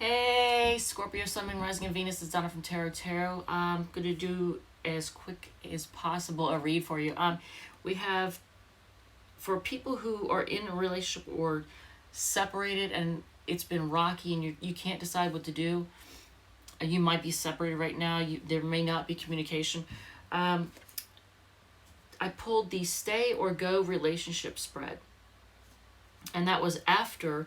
Hey, Scorpio, Sun, Moon, Rising, and Venus. It's Donna from Tarot. I'm going to do as quick as possible a read for you. We have, for people who are in a relationship or separated and it's been rocky and you can't decide what to do, you might be separated right now. There may not be communication. I pulled the stay or go relationship spread. And that was after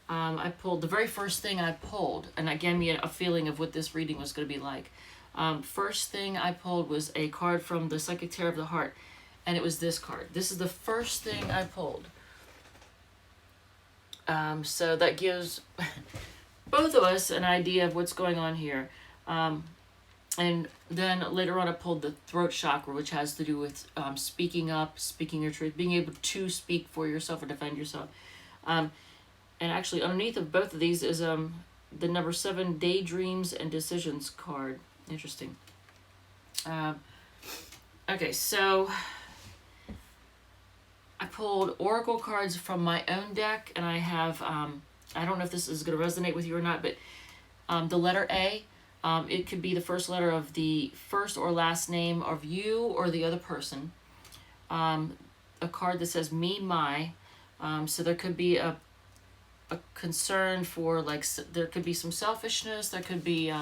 I pulled the very first thing I pulled, and that gave me a feeling of what this reading was going to be like. First thing I pulled was a card from the Psychic Tarot of the Heart, and it was this card. This is the first thing I pulled. So that gives both of us an idea of what's going on here. And then later on I pulled the throat chakra, which has to do with speaking up, speaking your truth, being able to speak for yourself or defend yourself. And actually underneath of both of these is the number 7, Daydreams and Decisions card. Interesting. Okay, so I pulled oracle cards from my own deck, and I have, I don't know if this is going to resonate with you or not, but the letter A, it could be the first letter of the first or last name of you or the other person. A card that says me, my. So there could be a concern for, like, there could be some selfishness, there could be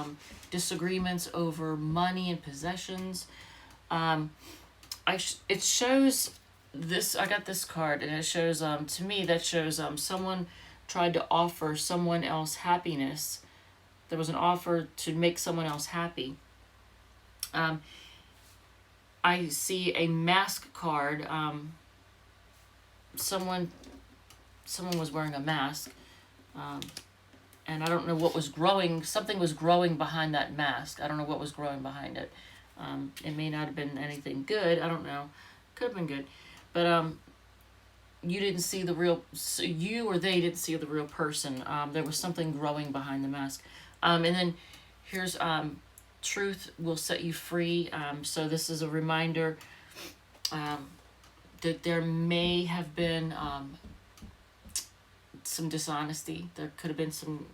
disagreements over money and possessions. It shows this, I got this card, and it shows, to me, that shows someone tried to offer someone else happiness. There was an offer to make someone else happy. I see a mask card. Someone was wearing a mask, and I don't know what was growing. Something was growing behind that mask. I don't know what was growing behind it. It may not have been anything good. I don't know. Could have been good, but you didn't see the real. So you or they didn't see the real person. There was something growing behind the mask. And then here's truth will set you free. So this is a reminder that there may have been some dishonesty. There could have been some,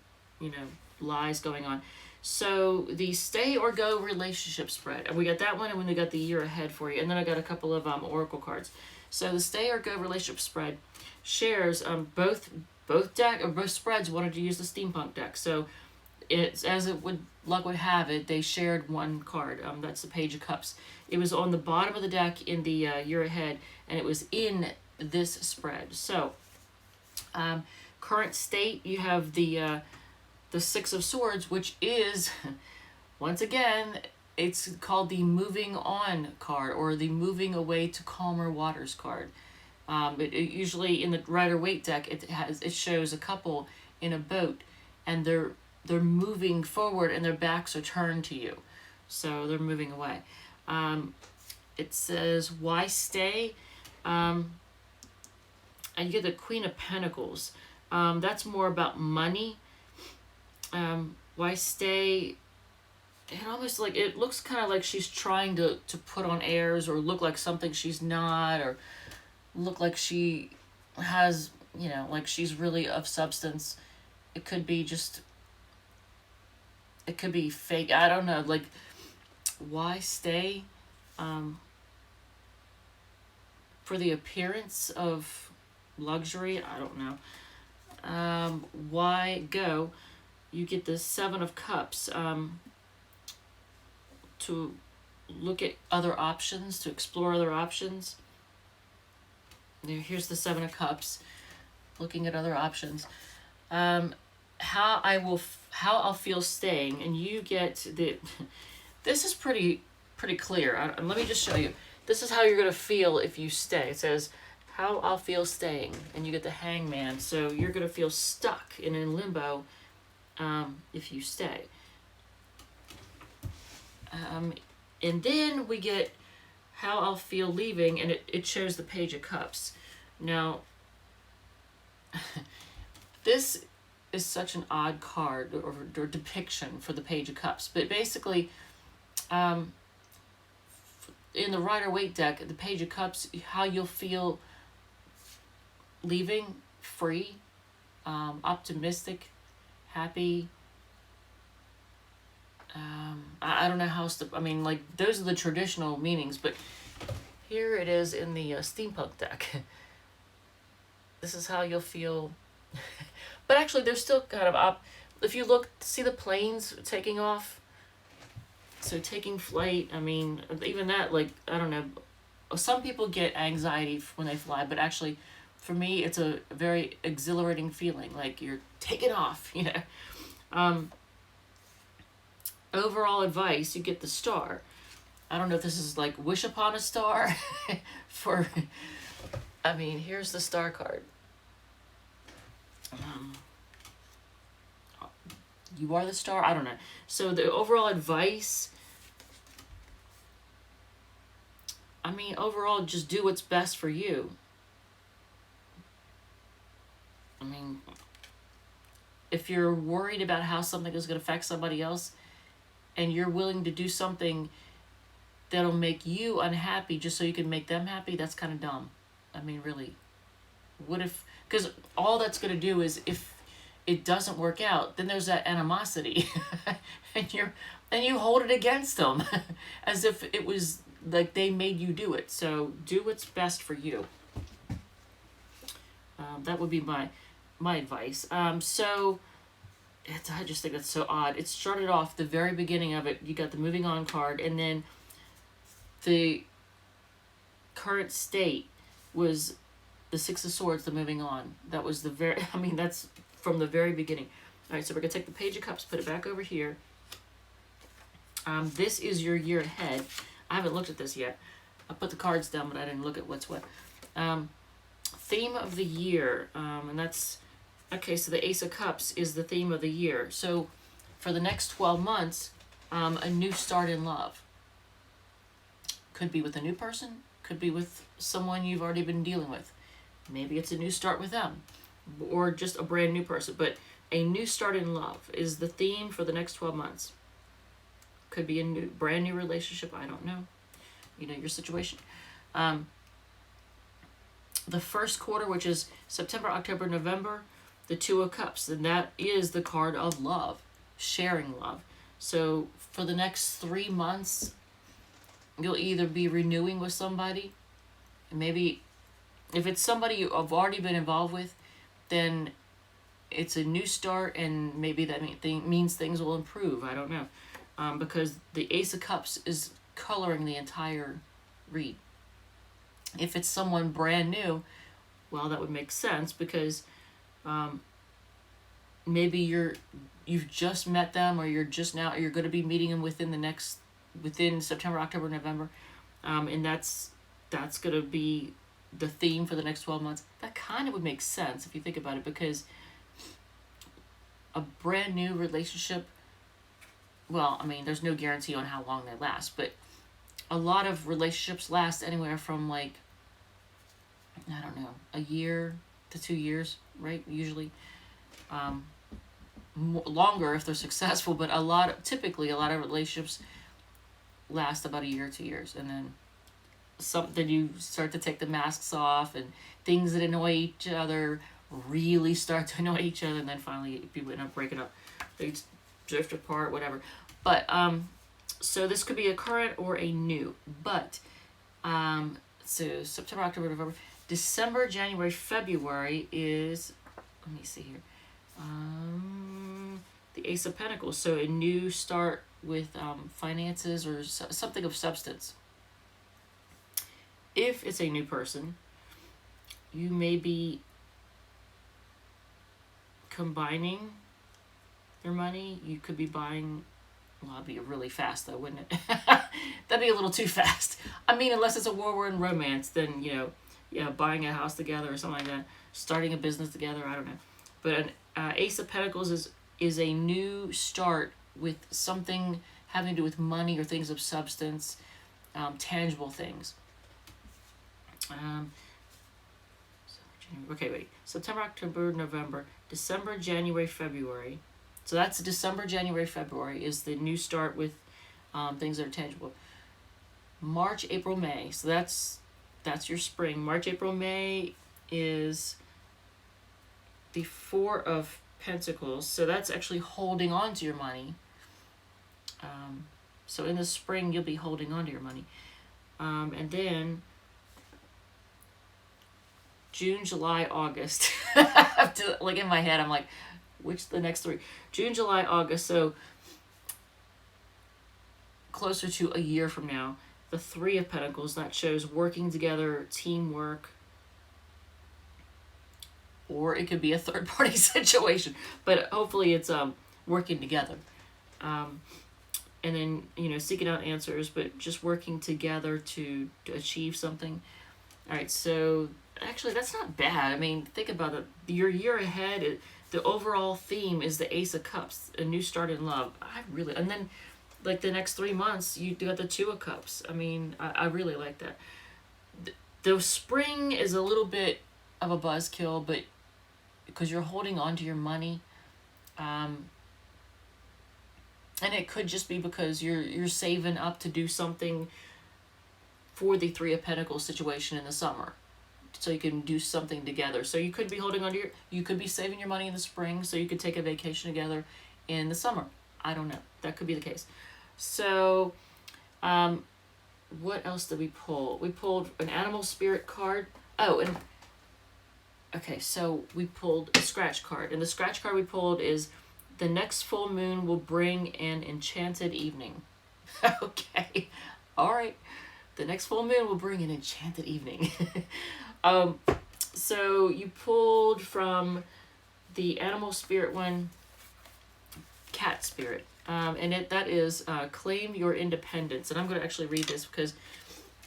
lies going on. So the stay or go relationship spread. And we got that one, and then we got the year ahead for you. And then I got a couple of oracle cards. So the stay or go relationship spread shares both spreads wanted to use the steampunk deck. So it's, as it would luck would have it, they shared one card. That's the Page of Cups. It was on the bottom of the deck in the year ahead, and it was in this spread. So current state, you have the 6 of Swords, which is, once again, it's called the moving on card, or the moving away to calmer waters card. It usually in the Rider-Waite deck, it shows a couple in a boat, and they're moving forward and their backs are turned to you. So they're moving away. It says, why stay? And you get the Queen of Pentacles. That's more about money. Why stay? It almost like, it looks kind of like she's trying to put on airs, or look like something she's not, or look like she has, like she's really of substance. It could be just, it could be fake. I don't know. Like, why stay? For the appearance of luxury, I don't know. Why go? You get the 7 of Cups. To look at other options, to explore other options. Here's the 7 of Cups, looking at other options. How I'll feel staying, and you get the. This is pretty clear. Let me just show you. This is how you're gonna feel if you stay. It says, how I'll feel staying, and you get the Hangman. So you're gonna feel stuck and in limbo if you stay. And then we get how I'll feel leaving, and it shows the Page of Cups. Now, this is such an odd card or depiction for the Page of Cups, but basically, in the Rider-Waite deck, the Page of Cups, how you'll feel leaving, free, optimistic, happy, I don't know how else to, I mean, like, those are the traditional meanings, but here it is in the Steampunk deck. This is how you'll feel. But actually, they're still kind of up. If you look, see the planes taking off? So taking flight, I mean, even that, like, I don't know. Some people get anxiety when they fly, but actually, for me, it's a very exhilarating feeling, like you're taking off, you know. Overall advice, you get the star. I don't know if this is like wish upon a star for, I mean, here's the star card. You are the star? I don't know. So the overall advice, I mean, overall, just do what's best for you. I mean, if you're worried about how something is going to affect somebody else and you're willing to do something that'll make you unhappy just so you can make them happy, that's kind of dumb. I mean, really. What if, because all that's going to do is if it doesn't work out, then there's that animosity and you hold it against them as if it was like they made you do it. So do what's best for you. That would be my advice. So I just think that's so odd. It started off the very beginning of it. You got the moving on card, and then the current state was the Six of Swords, the moving on. That was the very, I mean, that's from the very beginning. All right, so we're going to take the Page of Cups, put it back over here. This is your year ahead. I haven't looked at this yet. I put the cards down, but I didn't look at what's what. Theme of the year, and that's, okay, so the Ace of Cups is the theme of the year. So for the next 12 months, a new start in love. Could be with a new person, could be with someone you've already been dealing with. Maybe it's a new start with them, or just a brand new person, but a new start in love is the theme for the next 12 months. Could be a brand new relationship, I don't know. You know, your situation. The first quarter, which is September, October, November, the Two of Cups, and that is the card of love, sharing love. So for the next 3 months, you'll either be renewing with somebody, and maybe if it's somebody you've already been involved with, then it's a new start, and maybe that means things will improve. I don't know. Because the Ace of Cups is coloring the entire read. If it's someone brand new, well, that would make sense because maybe you've just met them, or you're going to be meeting them within September, October, November, and that's going to be the theme for the next 12 months. That kind of would make sense if you think about it, because a brand new relationship, well, I mean, there's no guarantee on how long they last, but a lot of relationships last anywhere from, like, I don't know, a year to 2 years, right? Usually longer if they're successful, but typically a lot of relationships last about a year, 2 years, and then you start to take the masks off, and things that annoy each other really start to annoy each other, and then finally people end up breaking up. They drift apart, whatever. But so this could be a current or a new. But so September, October, November, December, January, February is, let me see here, the Ace of Pentacles. So a new start with finances or something of substance. If it's a new person, you may be combining your money. You could be buying, well, that'd be really fast though, wouldn't it? That'd be a little too fast. I mean, unless it's a whirlwind romance, then, buying a house together or something like that, starting a business together, I don't know. But an Ace of Pentacles is a new start with something having to do with money or things of substance, tangible things. September, October, November, December, January, February. So that's December, January, February is the new start with things that are tangible. March, April, May. So that's your spring. March, April, May is the Four of Pentacles. So that's actually holding on to your money. So in the spring, you'll be holding on to your money. And then June, July, August. Like in my head, I'm like, which the next three? June, July, August. So closer to a year from now, the Three of Pentacles, that shows working together, teamwork, or it could be a third party situation, but hopefully it's working together. And then, you know, seeking out answers, but just working together to achieve something. All right, so actually that's not bad. I mean, think about it. Your year ahead, the overall theme is the Ace of Cups, a new start in love. And then like the next 3 months, you got the Two of Cups. I mean, I really like that. The spring is a little bit of a buzzkill, but because you're holding on to your money, and it could just be because you're saving up to do something for the Three of Pentacles situation in the summer, so you can do something together. So you could be holding on to you could be saving your money in the spring so you could take a vacation together in the summer. I don't know. That could be the case. So, what else did we pull? We pulled an animal spirit card. Oh, and okay, so we pulled a scratch card, and the scratch card we pulled is the next full moon will bring an enchanted evening. Okay, all right. The next full moon will bring an enchanted evening. So you pulled from the animal spirit one, cat spirit. And that is claim your independence. And I'm going to actually read this because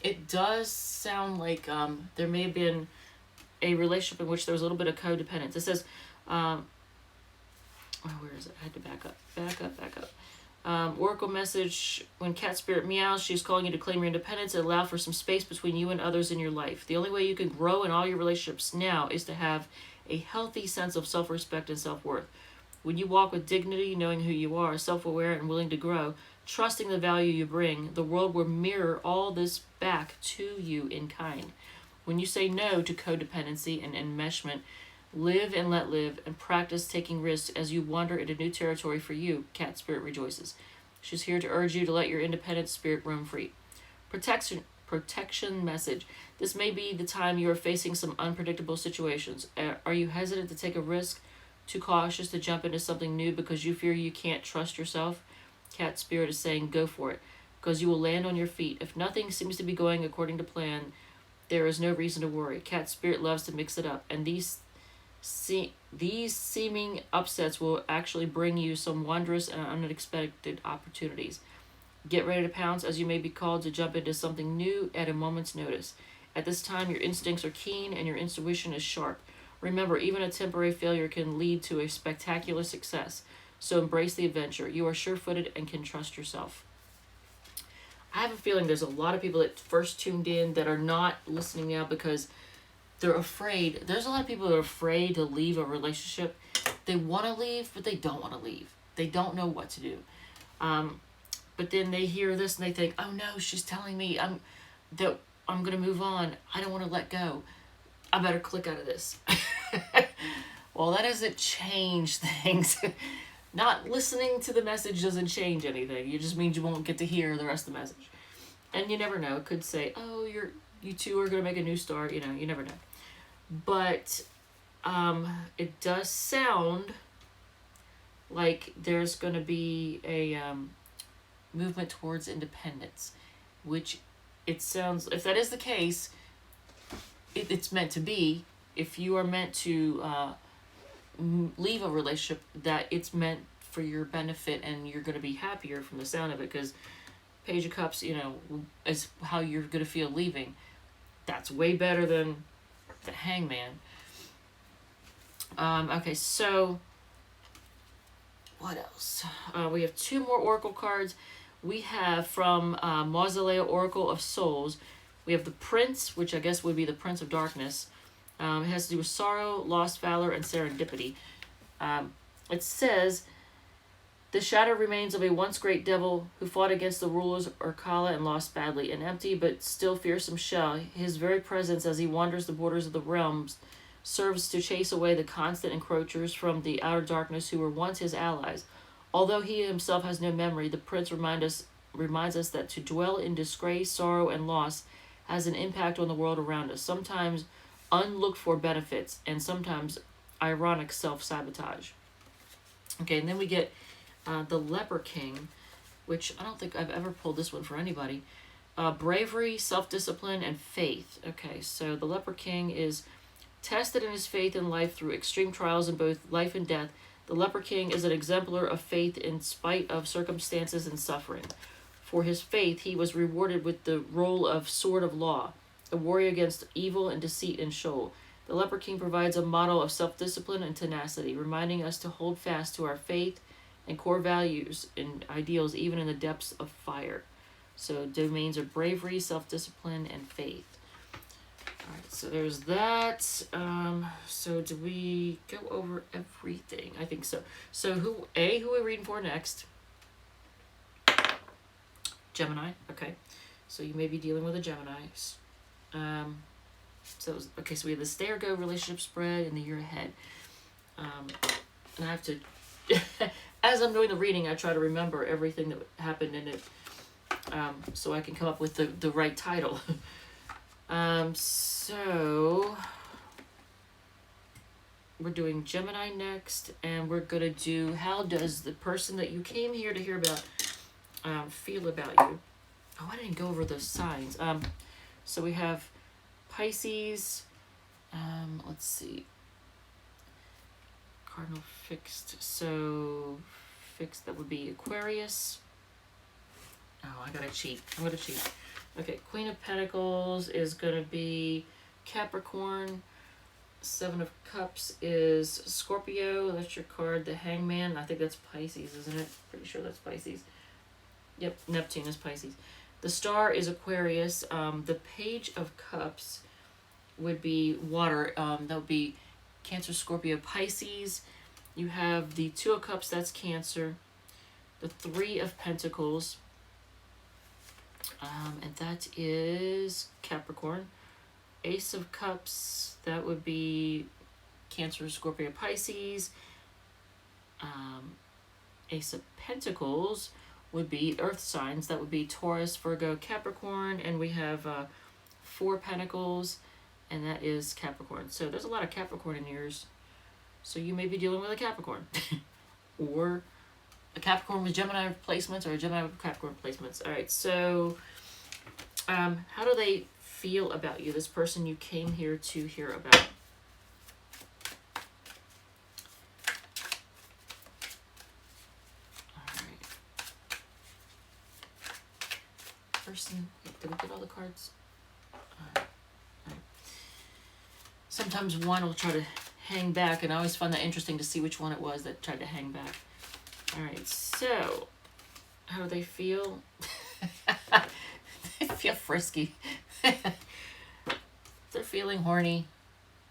it does sound like there may have been a relationship in which there was a little bit of codependence. It says, where is it? I had to back up. Oracle message, when cat spirit meows, she's calling you to claim your independence and allow for some space between you and others in your life. The only way you can grow in all your relationships now is to have a healthy sense of self-respect and self-worth. When you walk with dignity, knowing who you are, self-aware and willing to grow, trusting the value you bring, the world will mirror all this back to you in kind. When you say no to codependency and enmeshment, live and let live, and practice taking risks as you wander into new territory for you, cat spirit rejoices. She's here to urge you to let your independent spirit roam free. Protection message. This may be the time you are facing some unpredictable situations. Are you hesitant to take a risk? Too cautious to jump into something new because you fear you can't trust yourself? Cat spirit is saying go for it, because you will land on your feet. If nothing seems to be going according to plan, there is no reason to worry. Cat spirit loves to mix it up, and these seeming upsets will actually bring you some wondrous and unexpected opportunities. Get ready to pounce, as you may be called to jump into something new at a moment's notice. At this time, your instincts are keen and your intuition is sharp. Remember, even a temporary failure can lead to a spectacular success. So embrace the adventure. You are sure-footed and can trust yourself. I have a feeling there's a lot of people that first tuned in that are not listening now because they're afraid. There's a lot of people that are afraid to leave a relationship. They want to leave, but they don't want to leave. They don't know what to do. But then they hear this and they think, oh no, she's telling me I'm going to move on. I don't want to let go. I better click out of this. Well, that doesn't change things. Not listening to the message doesn't change anything. It just means you won't get to hear the rest of the message. And you never know. It could say, oh, you two are going to make a new start. You know, you never know. But it does sound like there's going to be a movement towards independence, which it sounds, if that is the case, it's meant to be. If you are meant to leave a relationship, that it's meant for your benefit and you're going to be happier from the sound of it, because Page of Cups, you know, is how you're going to feel leaving. That's way better than the Hangman. Okay, so what else? We have two more Oracle cards. We have from Mausolea, Oracle of Souls. We have the Prince, which I guess would be the Prince of Darkness. It has to do with sorrow, lost valor, and serendipity. It says, the shadow remains of a once great devil who fought against the rulers of Urkala and lost badly. An empty but still fearsome shell, his very presence as he wanders the borders of the realms serves to chase away the constant encroachers from the outer darkness who were once his allies. Although he himself has no memory, the prince reminds us that to dwell in disgrace, sorrow, and loss has an impact on the world around us, sometimes unlooked for benefits, and sometimes ironic self-sabotage. Okay, and then we get the Leper King, which I don't think I've ever pulled this one for anybody. Bravery, self-discipline, and faith. Okay, so the Leper King is tested in his faith in life through extreme trials in both life and death. The Leper King is an exemplar of faith in spite of circumstances and suffering. For his faith, he was rewarded with the role of Sword of Law, a warrior against evil and deceit and shoal. The Leper King provides a model of self-discipline and tenacity, reminding us to hold fast to our faith and core values and ideals even in the depths of fire. So domains are bravery, self-discipline, and faith. All right, so there's that. So do we go over everything? I think so. So who are we reading for next? Gemini. Okay. So you may be dealing with a Gemini. So we have the stay or go relationship spread in the year ahead. And I have to, as I'm doing the reading, I try to remember everything that happened in it, so I can come up with the right title. So we're doing Gemini next, and we're gonna do how does the person that you came here to hear about feel about you. Oh, I didn't go over those signs. So we have Pisces, let's see, cardinal fixed, so fixed, that would be Aquarius. Oh, I gotta cheat. I'm gonna cheat. Okay, Queen of Pentacles is gonna be Capricorn. Seven of Cups is Scorpio. That's your card. The Hangman, I think that's Pisces, isn't it? Pretty sure that's Pisces. Yep, Neptune is Pisces. The Star is Aquarius. The Page of Cups would be water. That would be Cancer, Scorpio, Pisces. You have the Two of Cups, that's Cancer. The Three of Pentacles, and that is Capricorn. Ace of Cups, that would be Cancer, Scorpio, Pisces. Ace of Pentacles would be earth signs. That would be Taurus, Virgo, Capricorn. And we have Four Pentacles, and that is Capricorn. So there's a lot of Capricorn in yours. So you may be dealing with a Capricorn. Or a Capricorn with Gemini placements, or a Gemini with Capricorn placements. All right, so how do they feel about you, this person you came here to hear about? Person, did we get all the cards? All right. Sometimes one will try to hang back, and I always find that interesting to see which one it was that tried to hang back. All right, so how do they feel? They feel frisky. They're feeling horny.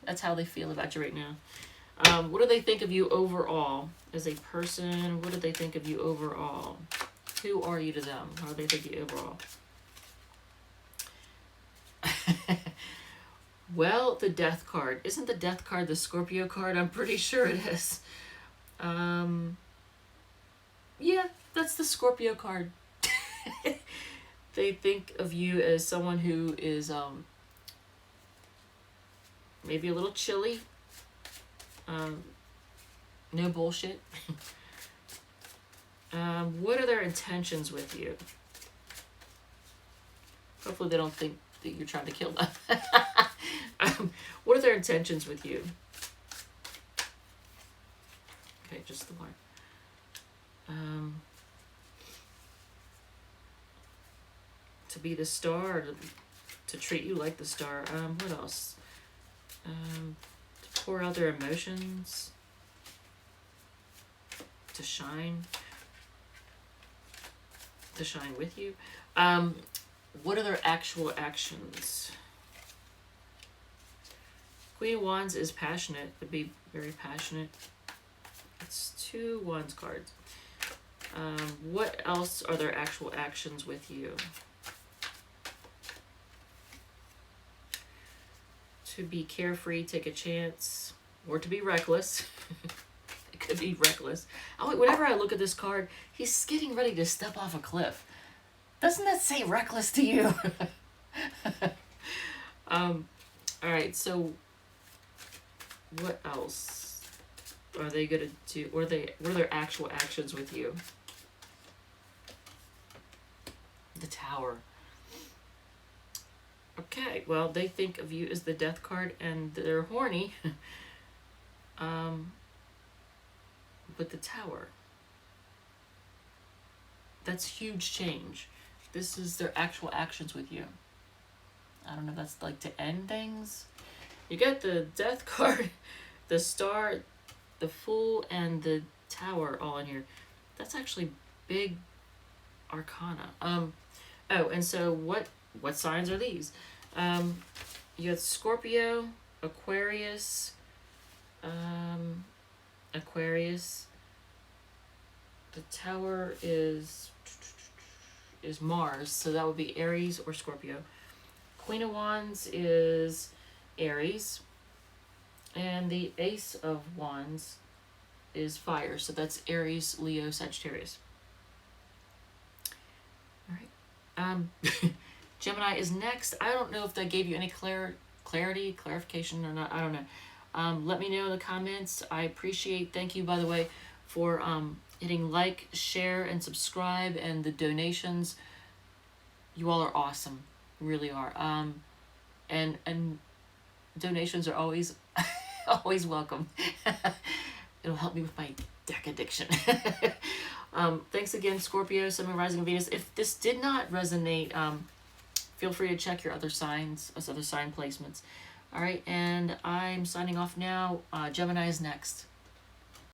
That's how they feel about you right now. What do they think of you overall as a person? What do they think of you overall? Who are you to them? How do they think of you overall? Well, the Death card. Isn't the Death card the Scorpio card? I'm pretty sure it is. Yeah, that's the Scorpio card. They think of you as someone who is maybe a little chilly. No bullshit. What are their intentions with you? Hopefully they don't think that you're trying to kill them. What are their intentions with you? Okay, just the one. To be the star, or to treat you like the star. What else? To pour out their emotions. To shine. To shine with you. What are their actual actions? Queen of Wands is passionate. To be very passionate. It's two Wands cards. What else are their actual actions with you? To be carefree, take a chance, or to be reckless. It could be reckless. Oh, whenever I look at this card, he's getting ready to step off a cliff. Doesn't that say reckless to you? All right, so what else are they gonna do? What are their actual actions with you? The Tower. Okay, well, they think of you as the Death card, and they're horny. But the Tower. That's huge change. This is their actual actions with you. I don't know if that's like to end things. You get the Death card, the Star, the Fool, and the Tower all in here. That's actually big arcana. Oh, and so what signs are these? You have Scorpio, Aquarius, The Tower is Mars, so that would be Aries or Scorpio. Queen of Wands is Aries, and the Ace of Wands is Fire, so that's Aries, Leo, Sagittarius. All right. Gemini is next. I don't know if that gave you any clarification or not. I don't know. Let me know in the comments. I appreciate. Thank you, by the way, for hitting like, share, and subscribe, and the donations. You all are awesome, really are. And donations are always always welcome. It'll help me with my deck addiction. Thanks again, Scorpio, Sun, Moon, Rising, and Venus. If this did not resonate, feel free to check your other signs, other sign placements. All right, and I'm signing off now. Gemini is next.